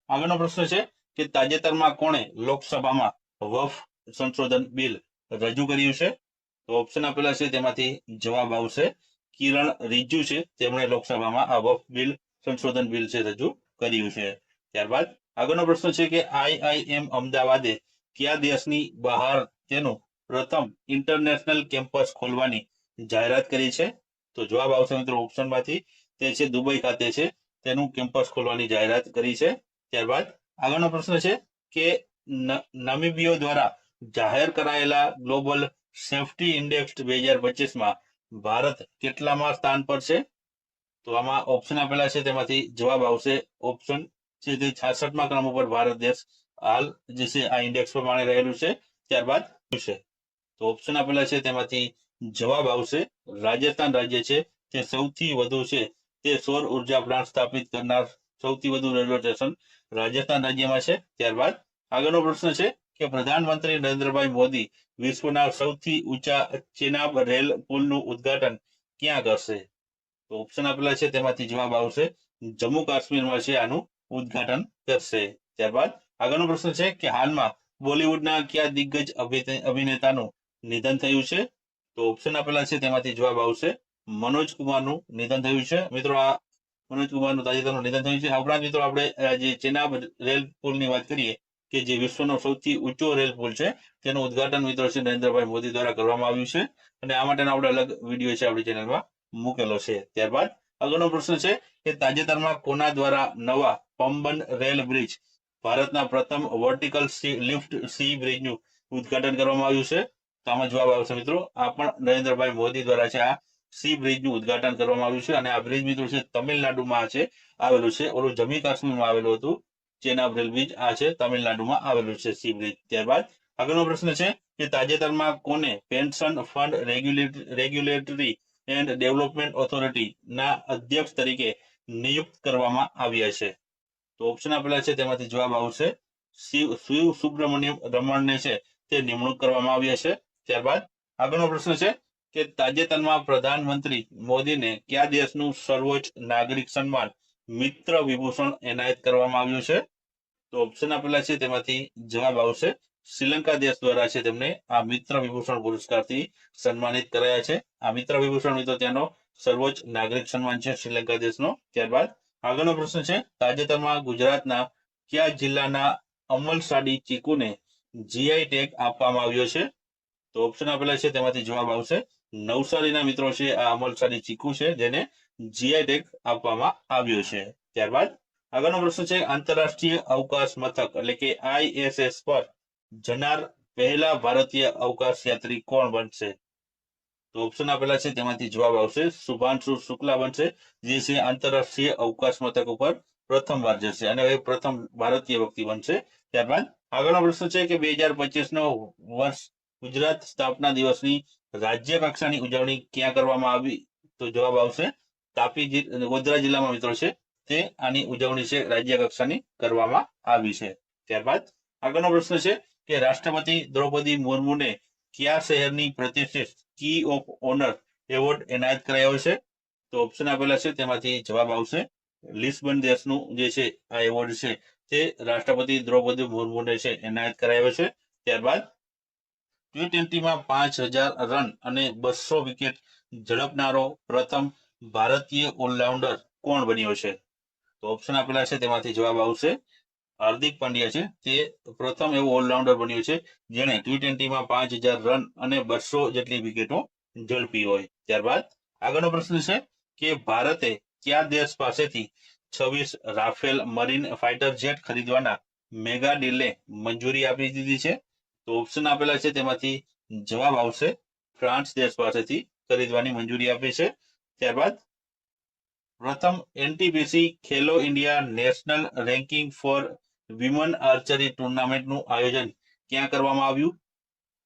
આગળનો પ્રશ્ન છે કે તાજેતરમાં કોણે લોકસભામાં વફ સંશોધન બિલ રજૂ કર્યું છે? તો ઓપ્શન આપેલા છે તેમાંથી જવાબ આવશે કિરણ રિજ્જુ છે, તેમણે લોકસભામાં આ વફ બિલ સંશોધન બિલ છે રજૂ કર્યું છે. ત્યારબાદ આગળનો પ્રશ્ન છે કે આઈઆઈએમ અમદાવાદે કયા દેશની બહાર તેનું પ્રથમ ઇન્ટરનેશનલ કેમ્પસ ખોલવાની જાહેરાત કરી છે? તો જવાબ આવશે મિત્રો ઓપ્શનમાંથી તે છે દુબઈ ખાતે છે તેનું કેમ્પસ ખોલવાની જાહેરાત કરી છે. ત્યારબાદ આગળનો પ્રશ્ન છે કે નામીબિયો દ્વારા જાહેર કરાયેલા ગ્લોબલ સેફટી ઇન્ડેક્સ 2025માં ભારત કેટલામાં સ્થાન પર છે? તો આમાં ઓપ્શન આપેલા છે તેમાંથી જવાબ આવશે ઓપ્શન છે તે 66મા ક્રમ ઉપર ભારત દેશ હાલ જે છે આ ઇન્ડેક્સ પ્રમાણે રહેલું છે. ત્યારબાદ છે તો ઓપ્શન આપેલા છે તેમાંથી જવાબ આવશે રાજસ્થાન રાજ્ય છે તે સૌથી વધુ છે તે સૌર ઉર્જા પ્લાન્ટ સ્થાપિત કરનાર સૌથી વધુ રેલવે સ્ટેશન રાજસ્થાન રાજ્યમાં છે. ત્યારબાદ આગળનો પ્રશ્ન છે કે પ્રધાનમંત્રી નરેન્દ્રભાઈ મોદી વિશ્વના સૌથી ઊંચા ચેનાબ રેલ પુલનું ઉદ્ઘાટન ક્યાં કરશે? તો ઓપ્શન આપેલા છે તેમાંથી જવાબ આવશે જમ્મુ કાશ્મીરમાં છે આનું ઉદ્ઘાટન કરશે. ત્યારબાદ આગળનો પ્રશ્ન છે કે હાલમાં બોલિવૂડના કયા દિગ્ગજ અભિનેતાનું નિધન થયું છે? તો ઓપ્શન આપેલા છે તેમાંથી જવાબ આવશે મનોજ કુમારનું નિધન થયું છે. મિત્રો આ મનોજ કુમારનું તાજેતરનું નિધન થયું છે. આ ઉપરાંત મિત્રો આપણે જે ચેનાબ રેલ પુલની વાત કરીએ કે જે વિશ્વનો સૌથી ઊંચો રેલ પુલ છે તેનું ઉદ્ઘાટન મિત્રો છે નરેન્દ્રભાઈ મોદી દ્વારા કરવામાં આવ્યું છે અને આ માટેનો આપણે અલગ વિડીયો છે આપણી ચેનલમાં મૂકેલો છે. ત્યારબાદ આગળનો પ્રશ્ન છે કે તાજેતરમાં કોના દ્વારા નવા પમ્બન રેલ બ્રિજ ભારતના પ્રથમ વર્ટિકલ લિફ્ટ સી બ્રિજનું ઉદ્ઘાટન કરવામાં આવ્યું છે? તો આમાં જવાબ આવશે મિત્રો આ પણ નરેન્દ્રભાઈ મોદી દ્વારા છે આ સી બ્રિજનું ઉદ્ઘાટન કરવામાં આવ્યું છે અને આ બ્રિજ મિત્રો છે તમિલનાડુમાં છે આવેલું છે. ઓલું જમ્મુ કાશ્મીરમાં આવેલું હતું ચેનાબ રેલ બ્રિજ, આ છે તમિલનાડુમાં આવેલું છે સી બ્રિજ. ત્યારબાદ આગળનો પ્રશ્ન છે કે તાજેતરમાં કોને pension fund regulatory and development authority ના અધ્યક્ષ તરીકે નિયુક્ત કરવામાં આવ્યા છે? તો ઓપ્શન આપેલા છે તેમાંથી જવાબ આવશે શિવ સુબ્રમણ્યમ રમણને છે તે નિમણૂક કરવામાં આવ્યા છે. ત્યારબાદ આગળનો પ્રશ્ન છે કે તાજેતરમાં પ્રધાનમંત્રી મોદીને કયા દેશનું સર્વોચ્ચ નાગરિક સન્માન મિત્ર વિભૂષણ એનાયત કરવામાં આવ્યું છે? તો ઓપ્શન આપેલા છે તેમાંથી જવાબ આવશે શ્રીલંકા દેશ દ્વારા છે તેમને આ મિત્ર વિભૂષણ પુરસ્કારથી સન્માનિત કરાયા છે. આ મિત્ર વિભૂષણ મિત્રો ત્યાંનો સર્વોચ્ચ નાગરિક સન્માન છે શ્રીલંકા દેશનો. ત્યારબાદ આગળનો પ્રશ્ન છે તાજેતરમાં ગુજરાતના કયા જિલ્લાના અમલસાડી ચીકુને જીઆઈ ટેગ આપવામાં આવ્યો છે? તો ઓપ્શન આપેલા છે તેમાંથી જવાબ આવશે નવસારીના મિત્રો છે આ અમલસાડી ચીકુ છે જેને જીઆઈ ટેગ આપવામાં આવ્યો છે. ત્યારબાદ આગળનો પ્રશ્ન છે આંતરરાષ્ટ્રીય અવકાશ મથક એટલે કે આઈએસએસ પર જનાર પહેલા ભારતીય અવકાશ યાત્રી કોણ બનશે? તો ઓપ્શન આપેલા છે તેમાંથી જવાબ આવશે શુભાંશુ શુક્લા બનશે જે છે આંતરરાષ્ટ્રીય અવકાશ મથક ઉપર પ્રથમવાર જશે અને એ પ્રથમ ભારતીય વ્યક્તિ બનશે. ત્યારબાદ આગળનો પ્રશ્ન છે કે 2025નો વર્ષ ગુજરાત સ્થાપના દિવસની રાજ્ય કક્ષાની ઉજવણી ક્યાં કરવામાં આવી? તો જવાબ આવશે તાપી ગોધરા જિલ્લામાં મિત્રો છે તે આની ઉજવણી છે રાજ્ય કક્ષાની કરવામાં આવી છે. ત્યારબાદ આગળનો પ્રશ્ન છે કે રાષ્ટ્રપતિ દ્રૌપદી મુર્મુને કયા શહેરની પ્રતિષ્ઠિત કી ઓફ ઓનર એવોર્ડ એનાયત કરાયો છે? તો ઓપ્શન આપેલા છે તેમાંથી જવાબ આવશે લિસ્બન દેશનું જે છે આ એવોર્ડ છે તે રાષ્ટ્રપતિ દ્રૌપદી મુર્મુને છે એનાયત કરાયો છે. ત્યારબાદ T20માં 5000 રન અને 200 વિકેટ ઝડપનારો પ્રથમ ભારતીય ઓલરાઉન્ડર કોણ બન્યો છે? તો ઓપ્શન આપેલા છે તેમાંથી જવાબ આવશે હાર્દિક પાંડ્યા છે તે પ્રથમ એવો ઓલરાઉન્ડર બન્યો છે જેણે T20માં 5000 રન અને 200 જેટલી વિકેટો ઝડપી હોય. ત્યારબાદ આગળનો પ્રશ્ન છે કે ભારતે કયા દેશ પાસેથી 26 રાફેલ મરીન ફાઇટર જેટ ખરીદવાના મેગા ડીલને મંજૂરી આપી દીધી છે? તો ઓપ્શન આપેલા છે તેમાંથી જવાબ આવશે ફ્રાન્સ દેશ પાસેથી ખરીદવાની મંજૂરી આપી છે. ત્યારબાદ પ્રથમ એનટીપીસી ખેલો India national ranking four વિમન archery ટુર્નામેન્ટનું આયોજન ક્યાં કરવામાં આવ્યું?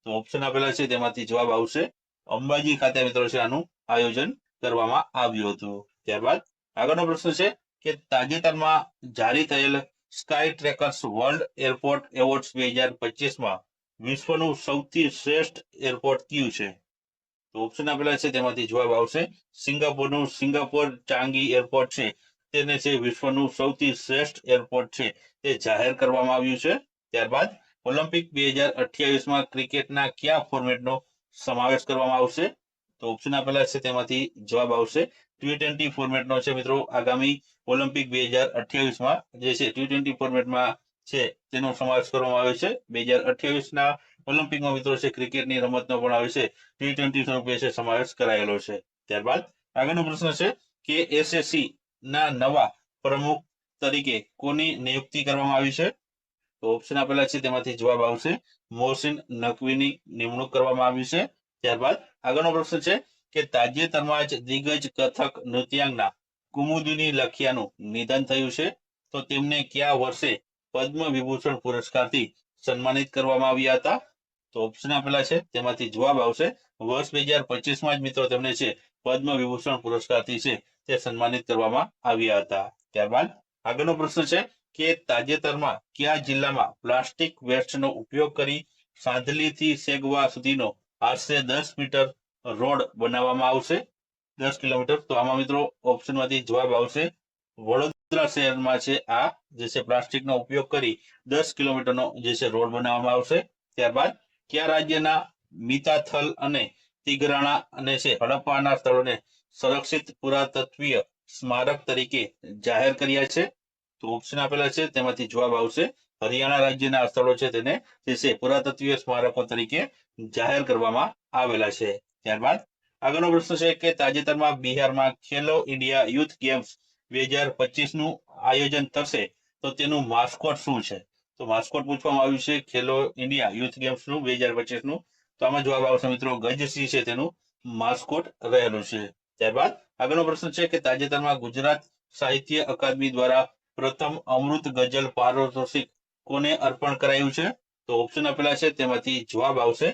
તો ઓપ્શન આપેલા છે તેમાંથી જવાબ આવશે અંબાજી ખાતે મિત્રો છે આનું આયોજન કરવામાં આવ્યું હતું. ત્યારબાદ આગળનો પ્રશ્ન છે કે તાજેતરમાં જારી થયેલ Skytrax world airport awards 2025માં વિશ્વનું સૌથી શ્રેષ્ઠ એરપોર્ટ કયું છે? તો ઓપ્શન આપેલા છે તેમાંથી જવાબ આવશે સિંગાપોરનું સિંગાપોર ચાંગી એરપોર્ટ છે તેને છે વિશ્વનું સૌથી શ્રેષ્ઠ એરપોર્ટ છે તે જાહેર કરવામાં આવ્યું છે. ત્યારબાદ ઓલિમ્પિક 2028માં ક્રિકેટના કયા ફોર્મેટનો સમાવેશ કરવામાં આવશે? તો ઓપ્શન આપેલા છે તેમાંથી જવાબ આવશે T20 ફોર્મેટનો છે મિત્રો. આગામી ઓલિમ્પિક 2028માં જે છે T20 ફોર્મેટમાં છે તેનો સમાવેશ કરવામાં આવ્યો છે. 2028ના ઓલિમ્પિકમાં મિત્રો છે ક્રિકેટની રમતનો પણ આવે છે T20 સ્વરૂપે છે સમાવેશ કરાયેલો છે. ત્યારબાદ આગળનો પ્રશ્ન છે કે SSC ના નવા પ્રમુખ તરીકે કોની નિયુક્તિ કરવામાં આવી છે? તો ઓપ્શન આપેલા છે તેમાંથી જવાબ આવશે મોહસિન નકવીની નિમણૂક કરવામાં આવી છે. ત્યારબાદ આગળનો પ્રશ્ન છે કે તાજેતરમાં જ દિગ્ગજ કથક નૃત્યાંગના કુમુદિની લખિયાનું નિધન થયું છે, તો તેમને કયા વર્ષે પદ્મ વિભૂષણ પુરસ્કારથી સન્માનિત કરવામાં આવ્યા હતા? તો ઓપ્શન આપેલા છે તેમાંથી જવાબ આવશે વર્ષ 2025માં જ મિત્રો તેમને છે પદ્મ વિભૂષણ પુરસ્કારથી છે તે સન્માનિત કરવામાં આવ્યા હતા. ત્યારબાદ આગળનો પ્રશ્ન છે કે તાજેતરમાં કયા જિલ્લામાં પ્લાસ્ટિક વેસ્ટનો ઉપયોગ કરી સાંધલીથી સેગવા સુધીનો આશરે 10 મીટર રોડ બનાવવામાં આવશે? 10 કિલોમીટર. તો આમાં મિત્રો ઓપ્શનમાંથી જવાબ આવશે વડોદરા શહેરમાં છે આ જે છે પ્લાસ્ટિકનો ઉપયોગ કરી 10 કિલોમીટરનો જે છે રોડ બનાવવામાં આવશે. ત્યારબાદ કયા રાજ્યના મિતાથલ અને તિગરાણા અને છે હડપ્પાના સ્થળોને સંરક્ષિત પુરાતત્વીય સ્મારક તરીકે જાહેર કર્યા છે? તો ઓપ્શન આપેલા છે તેમાંથી જવાબ આવશે હરિયાણા રાજ્યના સ્થળો છે તેને જે છે પુરાતત્વીય સ્મારકો તરીકે જાહેર કરવામાં આવેલા છે. ત્યારબાદ આગળનો પ્રશ્ન છે કે તાજેતરમાં બિહારમાં ખેલો ઇન્ડિયા યુથ ગેમ્સ 2025નું આયોજન થશે, તો તેનું માસ્કોટ શું છે? તો માસ્કોટ પૂછવામાં આવ્યું છે ખેલો ઇન્ડિયા યુથ ગેમ્સનું 2025નું. તો આમાં જવાબ આવશે મિત્રો ગજસિંહ છે તેનું માસ્કોટ રહેલું છે. ત્યારબાદ આગળનો પ્રશ્ન છે કે તાજેતરમાં ગુજરાત સાહિત્ય અકાદમી દ્વારા પ્રથમ અમૃત ગઝલ પારિતોષિક કોને અર્પણ કરાયું છે? તો ઓપ્શન આપેલા છે તેમાંથી જવાબ આવશે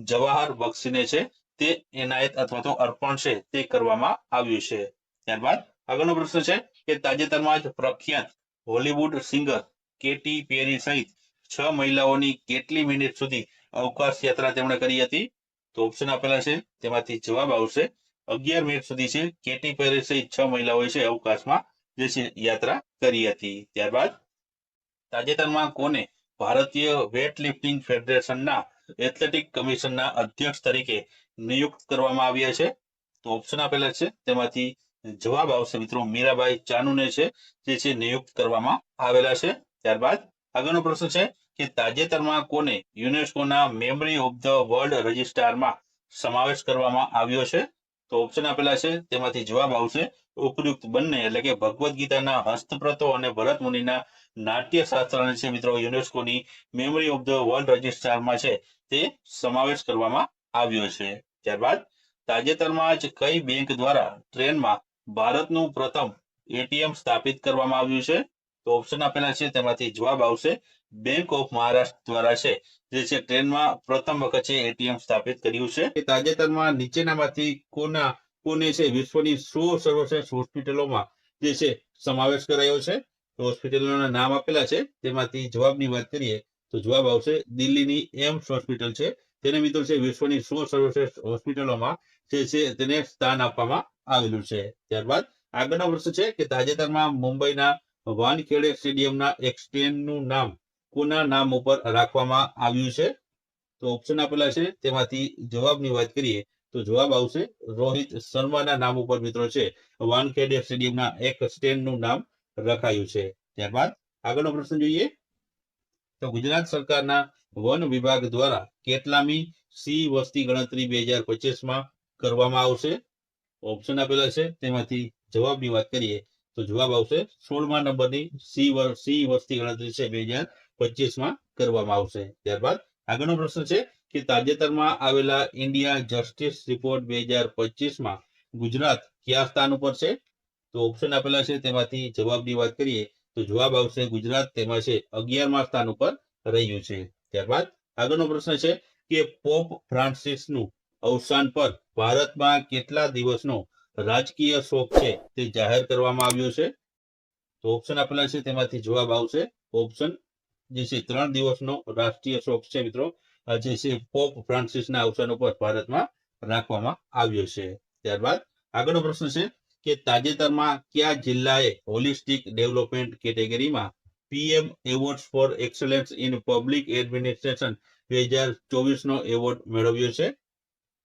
જવાહર બક્ષીને છે તે એનાયત અથવા તો અર્પણ છે તે કરવામાં આવ્યું છે. ત્યારબાદ આગળનો પ્રશ્ન છે કે તાજેતરમાં જ પ્રખ્યાત હોલીવુડ સિંગર કેટી પેરી સહિત 6 મહિલાઓની કેટલી મિનિટ સુધી અવકાશ યાત્રા તેમણે કરી હતી? તો ઓપ્શન આપેલા છે તેમાંથી જવાબ આવશે 11 મિનિટ સુધી છે કેટી પેરી સહિત 6 મહિલાઓએ છે અવકાશમાં જે છે યાત્રા કરી હતી. ત્યારબાદ તાજેતરમાં કોને ભારતીય વેટ લિફ્ટિંગ ફેડરેશનના એથ્લેટિક કમિશનના અધ્યક્ષ તરીકે નિયુક્ત કરવામાં આવ્યા છે? તો ઓપ્શન આપેલા છે તેમાંથી જવાબ આવશે મિત્રો મીરાબાઈ ચાનુને છે જે છે નિયુક્ત કરવામાં આવેલા છે. ત્યારબાદ આગળનો પ્રશ્ન છે કે તાજેતરમાં કોને યુનેસ્કોના મેમરી ઓફ ધ વર્લ્ડ રજિસ્ટ્રારમાં સમાવેશ કરવામાં આવ્યો છે? તો ઓપ્શન આપેલા છે તેમાંથી જવાબ આવશે ઉપયુક્ત બંને એટલે કે ભગવદ્ ગીતાના હસ્તપ્રતો અને ભરત મુનિના નાટ્યશાસ્ત્રને છે મિત્રો યુનેસ્કોની મેમરી ઓફ ધ વર્લ્ડ રજિસ્ટ્રારમાં છે તે સમાવેશ કરવામાં આવ્યો છે. ત્યારબાદ તાજેતરમાં જ કઈ બેંક દ્વારા ટ્રેનમાં ભારતનું પ્રથમ એટીએમ સ્થાપિત કરવામાં આવ્યું છે? તો ઓપ્શન આપેલા છે તેમાંથી જવાબ આવશે બેંક ઓફ મહારાષ્ટ્ર દ્વારા છે જે છે ટ્રેનમાં પ્રથમ વખત છે એટીએમ સ્થાપિત કર્યું છે. તાજેતરમાં નીચેનામાંથી કોને છે વિશ્વની 100 સર્વશ્રેષ્ઠ હોસ્પિટલોમાં જે છે સમાવેશ કરાયો છે? તો હોસ્પિટલોના નામ આપેલા છે તેમાંથી જવાબની વાત કરીએ તો જવાબ આવશે દિલ્હીની એમ્સ હોસ્પિટલ છે તેને મિત્રો છે વિશ્વની 100 સર્વશ્રેષ્ઠ હોસ્પિટલોમાં જે છે તેને સ્થાન આપવામાં આવેલું છે. ત્યારબાદ આગળનો પ્રશ્ન છે કે તાજેતરમાં મુંબઈના વાનખેડે સ્ટેડિયમના એક સ્ટેન્ડનું નામ કોના નામ ઉપર રાખવામાં આવ્યું છે? તો ઓપ્શન આપેલા છે તેમાંથી જવાબની વાત કરીએ તો જવાબ આવશે રોહિત શર્માના નામ ઉપર મિત્રો છે વાનખેડે સ્ટેડિયમના એક સ્ટેન્ડનું નામ રખાયું છે. ત્યારબાદ આગળનો પ્રશ્ન જોઈએ તો ગુજરાત સરકારના વન વિભાગ દ્વારા કેટલામી સિંહ વસ્તી ગણતરી 2025માં કરવામાં આવશે? ઓપ્શન આપેલા છે તેમાંથી જવાબની વાત કરીએ તો જવાબ આવશે 16મા નંબરની સિંહ વસ્તી ગણતરી છે 2025માં કરવામાં આવશે. ત્યારબાદ આગળનો પ્રશ્ન છે કે તાજેતરમાં આવેલા ઇન્ડિયા જસ્ટિસ રિપોર્ટ 2025માં ગુજરાત કયા સ્થાન ઉપર છે? તો ઓપ્શન આપેલા છે તેમાંથી જવાબની વાત કરીએ તો જવાબ આવશે ગુજરાત તેમાં છે 11મા સ્થાન ઉપર રહ્યું છે. ત્યારબાદ આગળનો પ્રશ્ન છે કે પોપ ફ્રાન્સિસનું અવસાન પર ભારતમાં કેટલા દિવસનો રાજકીય શોક છે તે જાહેર કરવામાં આવ્યો છે? તો ઓપ્શન આપેલા છે તેમાંથી જવાબ આવશે ઓપ્શન જે છે 3 દિવસનો રાષ્ટ્રીય શોક છે મિત્રો જે છે પોપ ફ્રાન્સિસના અવસાન ઉપર ભારતમાં રાખવામાં આવ્યો છે. ત્યારબાદ આગળનો પ્રશ્ન છે કે તાજેતરમાં કયા જિલ્લાએ હોલિસ્ટિક ડેવલપમેન્ટ કેટેગરીમાં PM awards for excellence in public administration 2024 નો એવોર્ડ મેળવ્યો છે?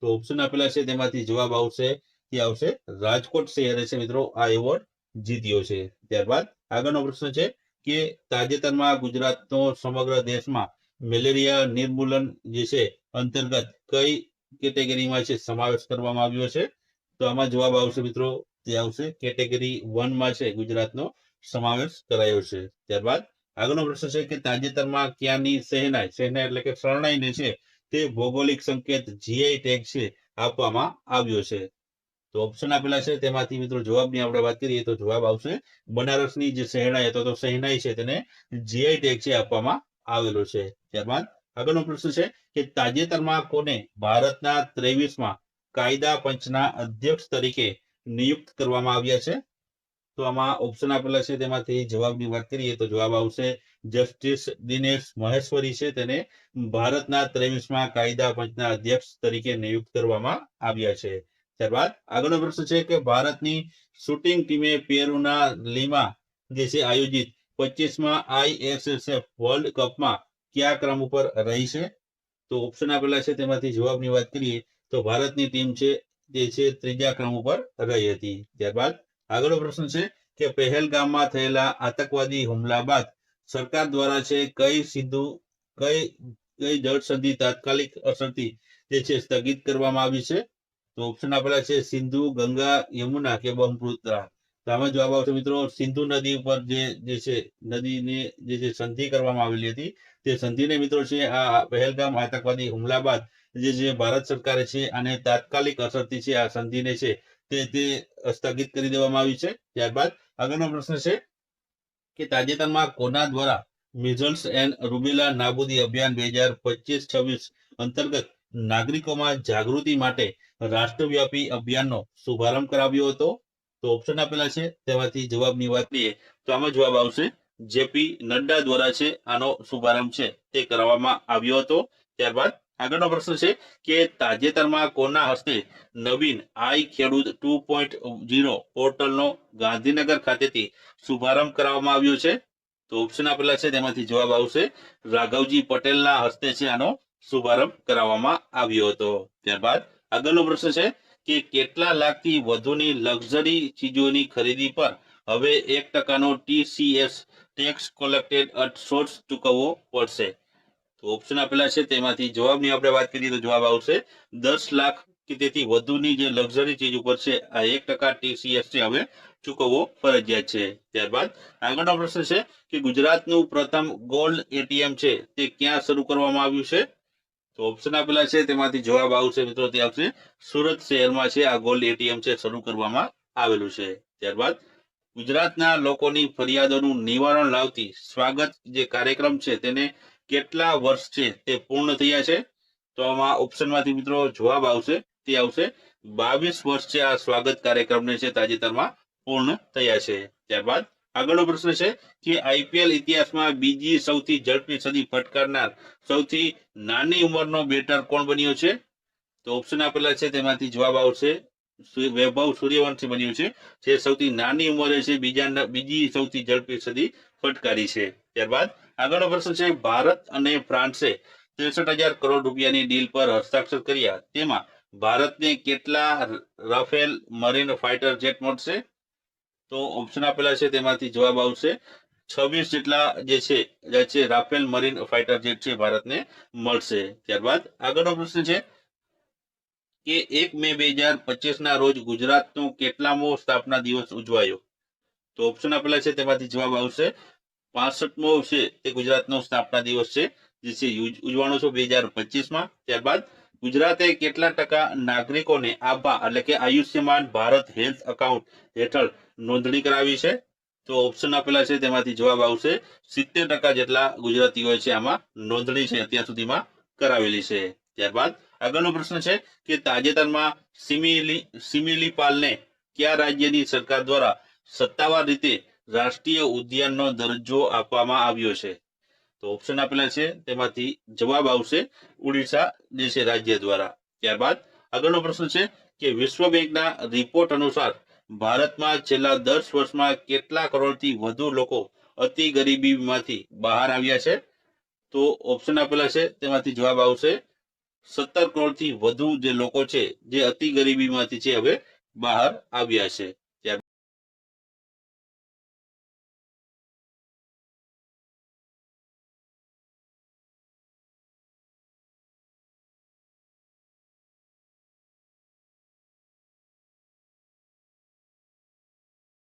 તો ઓપ્શન આપેલા છે તેમાંથી જવાબ આવશે તે આવશે રાજકોટ શહેરે છે મિત્રો આ એવોર્ડ જીત્યો છે. ત્યારબાદ આગળનો પ્રશ્ન છે કે તાજેતરમાં ગુજરાતનો સમગ્ર દેશમાં મેલેરિયા નિર્મૂલન જે છે અંતર્ગત કઈ કેટેગરીમાં છે સમાવેશ કરવામાં આવ્યો છે? તો આમાં જવાબ આવશે મિત્રો તે આવશે કેટેગરી 1 માં છે ગુજરાતનો સમાવેશ કરાયો છે. ત્યારબાદ આગળનો પ્રશ્ન છે કે તાજેતરમાં ક્યાંની શહેનાઈ એટલે કે શરણાઈને છે તે ભૌગોલિક સંકેત જીઆઈ ટેગ છે આપવામાં આવ્યો છે? તો ઓપ્શન આપેલા છે તેમાંથી મિત્રો જવાબની આપણે વાત કરીએ તો જવાબ આવશે બનારસની જે શહેનાઈ તો શહેનાઈ છે તેને જીઆઈ ટેગ છે આપવામાં આવેલો છે. ત્યારબાદ આગળનો પ્રશ્ન છે કે તાજેતરમાં કોને ભારતના 23માં કાયદા પંચના અધ્યક્ષ તરીકે નિયુક્ત કરવામાં આવ્યા છે? તો આમાં ઓપ્શન આપેલા છે તેમાંથી જવાબની વાત કરીએ તો જવાબ આવશે જસ્ટિસ દિનેશ મહેશ્વરી છે તેને ભારતના 23માં કાયદા પંચના અધ્યક્ષ તરીકે નિયુક્ત કરવામાં આવ્યા છે. ત્યારબાદ આગળનો પ્રશ્ન છે કે ભારતની શૂટિંગ ટીમે પેરુના લીમા જે છે આયોજિત 25માં આઈએસએસએફ વર્લ્ડ કપમાં કયા ક્રમ ઉપર રહી છે? તો ઓપ્શન આપેલા છે તેમાંથી જવાબની વાત કરીએ તો ભારતની ટીમ છે જે છે 3જા ક્રમ ઉપર રહી હતી. ત્યારબાદ આગળનો પ્રશ્ન છે કે પહેલગામમાં થયેલા આતંકવાદી હુમલા બાદ સરકાર દ્વારા છે કઈ જળ સંધિ તાત્કાલિક અસરથી જે છે સ્થગિત કરવામાં આવી છે? તો ઓપ્શન આપેલા છે સિંધુ, ગંગા, યમુના કે બ્રહ્મપુત્રા? તો આમાં જવાબ આવશે મિત્રો સિંધુ નદી ઉપર જે છે નદીને જે છે સંધિ કરવામાં આવેલી હતી તે સંધિને મિત્રો છે આ પહેલગામ આતંકવાદી હુમલા બાદ જે ભારત સરકારે છે અને તાત્કાલિક અસરથી છે આ સંધિને છે તે સ્થગિત કરી દેવામાં આવી છે. ત્યારબાદ આગળનો પ્રશ્ન છે કે તાજેતરમાં કોના દ્વારા મિઝલ્સ એન્ડ રૂબેલા નાબૂદી અભિયાન 2025-26 અંતર્ગત નાગરિકોમાં જાગૃતિ માટે રાષ્ટ્રવ્યાપી અભિયાનનો શુભારંભ કરાવ્યો હતો? તો ઓપ્શન આપેલા છે તેમાંથી જવાબની વાત કરીએ તો આમાં જવાબ આવશે જેપી નડ્ડા દ્વારા છે આનો શુભારંભ છે તે કરવામાં આવ્યો હતો. ત્યારબાદ આગળનો પ્રશ્ન છે કે તાજેતરમાં કોના હસ્તે નવીન આઈ ખેડૂત 2.0 પોર્ટલનો ગાંધીનગર ખાતેથી શુભારંભ કરવામાં આવ્યો છે? તો ઓપ્શન આપેલા છે તેમાંથી જવાબ આવશે રાઘવજી પટેલના હસ્તે છે આનો શુભારંભ કરાવવામાં આવ્યો હતો. ત્યારબાદ આગળનો પ્રશ્ન છે કે કેટલા લાખથી વધુની લક્ઝરી ચીજોની ખરીદી પર હવે 1% TCS tax collected at source ચૂકવવો પડશે? તો ઓપ્શન આપેલા છે તેમાંથી જવાબની આપણે વાત કરીએ તો જવાબ આવશે 10 લાખ કે તેથી વધુની જે લક્ઝરી ચીજ ઉપર છે આ 1% TCS છે હવે ચૂકવવો ફરજિયાત છે. ત્યારબાદ આગળનો પ્રશ્ન છે કે ગુજરાતનું પ્રથમ ગોલ્ડ એટીએમ છે તે ક્યાં શરૂ કરવામાં આવ્યું છે? તો ઓપ્શન આપેલા છે તેમાંથી જવાબ આવશે મિત્રો તે આવશે સુરત શહેરમાં છે આ ગોલ્ડ એટીએમ છે શરૂ કરવામાં આવેલું છે. ત્યારબાદ ગુજરાતના લોકોની ફરિયાદોનું નિવારણ લાવતી સ્વાગત જે કાર્યક્રમ છે તેને કેટલા વર્ષ છે તે પૂર્ણ થયા છે? તો આમાં ઓપ્શનમાંથી મિત્રો જવાબ આવશે તે આવશે 22 વર્ષ છે આ સ્વાગત કાર્યક્રમને છે તાજેતરમાં પૂર્ણ થયા છે. ત્યારબાદ આગળનો પ્રશ્ન છે કે આઈપીએલ ઇતિહાસમાં બીજી સૌથી ઝડપી સદી ફટકારનાર સૌથી નાની ઉંમરનો બેટર કોણ બન્યો છે? તો ઓપ્શન આપેલા છે તેમાંથી જવાબ આવશે વૈભવ સૂર્યવંશી બન્યું છે જે સૌથી નાની ઉંમરે છે બીજી સૌથી ઝડપી સદી ફટકારી છે. ત્યારબાદ આગળનો પ્રશ્ન છે ભારત અને ફ્રાન્સે 63,000 કરોડ રૂપિયાની ડીલ પર હસ્તાક્ષર કર્યા તેમાં ભારતને કેટલા રાફેલ મરીન ફાઇટર જેટ મળશે? તો ઓપ્શન આપેલા છે તેમાંથી જવાબ આવશે 26 જેટલા જે છે રાફેલ મરીન ફાઇટર જેટ છે ભારતને મળશે. ત્યારબાદ આગળનો પ્રશ્ન છે કે 1 મે 2025 રોજ ગુજરાતનો કેટલામો સ્થાપના દિવસ ઉજવાયો? તો ઓપ્શન આપેલા છે તેમાંથી જવાબ આવશે 65મો છે તે ગુજરાતનો સ્થાપના દિવસ છે જે છે ઉજવાનો છે 2025માં. ત્યારબાદ ગુજરાતે કેટલા ટકા નાગરિકોને આભા એટલે કે આયુષ્યમાન ભારત હેલ્થ એકાઉન્ટ હેઠળ નોંધણી કરાવી છે? તો ઓપ્શન આપેલા છે તેમાંથી જવાબ આવશે 70% જેટલા ગુજરાતીઓએ છે આમાં નોંધણી છે અત્યાર સુધીમાં કરાવેલી છે. ત્યારબાદ આગળનો પ્રશ્ન છે કે તાજેતરમાં સિમિલીપાલને કયા રાજ્યની સરકાર દ્વારા સત્તાવાર રીતે રાષ્ટ્રીય ઉદ્યાનનો દરજ્જો આપવામાં આવ્યો છે? તો ઓપ્શન આપેલા છે તેમાંથી જવાબ આવશે ઓડિશા જે છે રાજ્ય દ્વારા. ત્યારબાદ આગળનો પ્રશ્ન છે કે વિશ્વ બેંકના રિપોર્ટ અનુસાર ભારતમાં છેલ્લા 10 વર્ષમાં કેટલા કરોડથી વધુ લોકો અતિ ગરીબીમાંથી બહાર આવ્યા છે? તો ઓપ્શન આપેલા છે તેમાંથી જવાબ આવશે 17 કરોડથી વધુ જે લોકો છે જે અતિ ગરીબીમાંથી છે હવે બહાર આવ્યા છે.